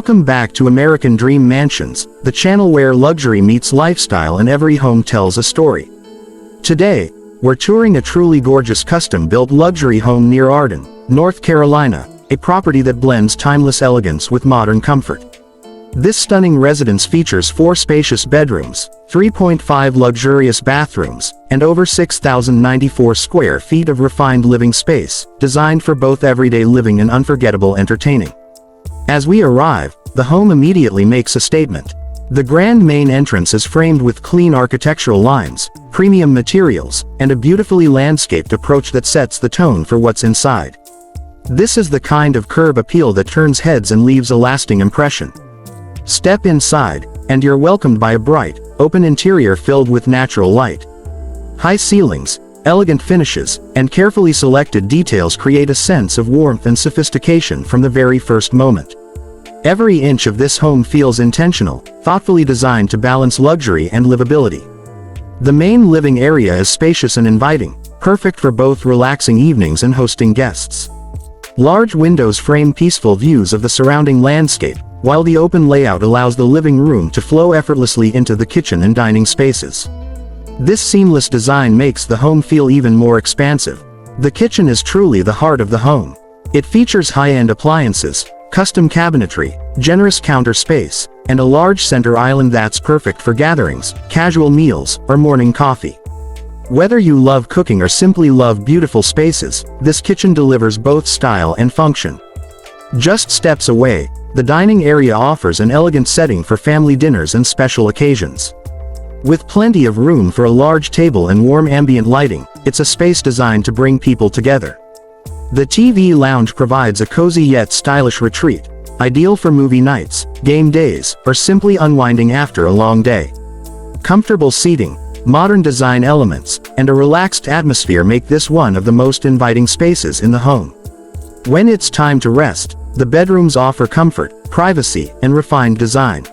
Welcome back to American Dream Mansions, the channel where luxury meets lifestyle and every home tells a story. Today, we're touring a truly gorgeous custom-built luxury home near Arden, North Carolina, a property that blends timeless elegance with modern comfort. This stunning residence features 4 spacious bedrooms, 3.5 luxurious bathrooms, and over 6,094 square feet of refined living space, designed for both everyday living and unforgettable entertaining. As we arrive, the home immediately makes a statement. The grand main entrance is framed with clean architectural lines, premium materials, and a beautifully landscaped approach that sets the tone for what's inside. This is the kind of curb appeal that turns heads and leaves a lasting impression. Step inside, and you're welcomed by a bright, open interior filled with natural light. High ceilings, elegant finishes, and carefully selected details create a sense of warmth and sophistication from the very first moment. Every inch of this home feels intentional, thoughtfully designed to balance luxury and livability. The main living area is spacious and inviting, perfect for both relaxing evenings and hosting guests. Large windows frame peaceful views of the surrounding landscape, while the open layout allows the living room to flow effortlessly into the kitchen and dining spaces. This seamless design makes the home feel even more expansive. The kitchen is truly the heart of the home. It features high-end appliances, custom cabinetry, generous counter space, and a large center island that's perfect for gatherings, casual meals, or morning coffee. Whether you love cooking or simply love beautiful spaces, this kitchen delivers both style and function. Just steps away, the dining area offers an elegant setting for family dinners and special occasions. With plenty of room for a large table and warm ambient lighting, it's a space designed to bring people together. The TV lounge provides a cozy yet stylish retreat, ideal for movie nights, game days, or simply unwinding after a long day. Comfortable seating, modern design elements, and a relaxed atmosphere make this one of the most inviting spaces in the home. When it's time to rest, the bedrooms offer comfort, privacy, and refined design.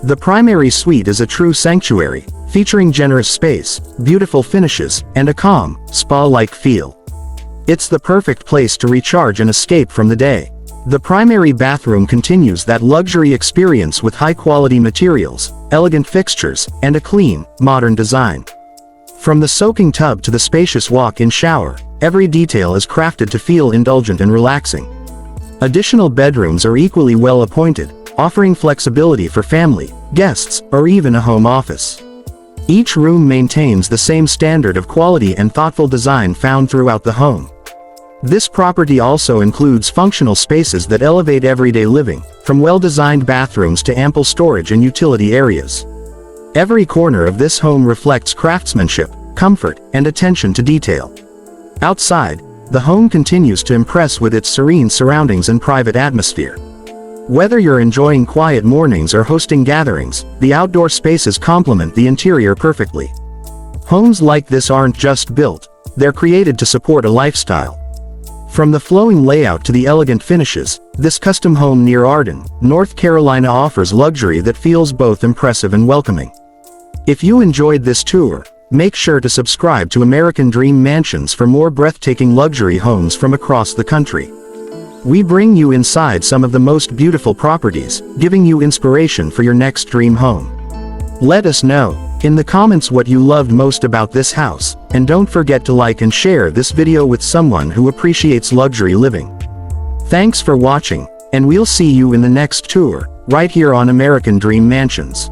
The primary suite is a true sanctuary, featuring generous space, beautiful finishes, and a calm, spa-like feel. It's the perfect place to recharge and escape from the day. The primary bathroom continues that luxury experience with high-quality materials, elegant fixtures, and a clean, modern design. From the soaking tub to the spacious walk-in shower, every detail is crafted to feel indulgent and relaxing. Additional bedrooms are equally well appointed, offering flexibility for family, guests, or even a home office. Each room maintains the same standard of quality and thoughtful design found throughout the home. This property also includes functional spaces that elevate everyday living, from well-designed bathrooms to ample storage and utility areas. Every corner of this home reflects craftsmanship, comfort, and attention to detail. Outside, the home continues to impress with its serene surroundings and private atmosphere. Whether you're enjoying quiet mornings or hosting gatherings, the outdoor spaces complement the interior perfectly. Homes like this aren't just built, they're created to support a lifestyle. From the flowing layout to the elegant finishes, this custom home near Arden, North Carolina offers luxury that feels both impressive and welcoming. If you enjoyed this tour, make sure to subscribe to American Dream Mansions for more breathtaking luxury homes from across the country. We bring you inside some of the most beautiful properties, giving you inspiration for your next dream home. Let us know in the comments what you loved most about this house, and don't forget to like and share this video with someone who appreciates luxury living. Thanks for watching, and we'll see you in the next tour, right here on American Dream Mansions.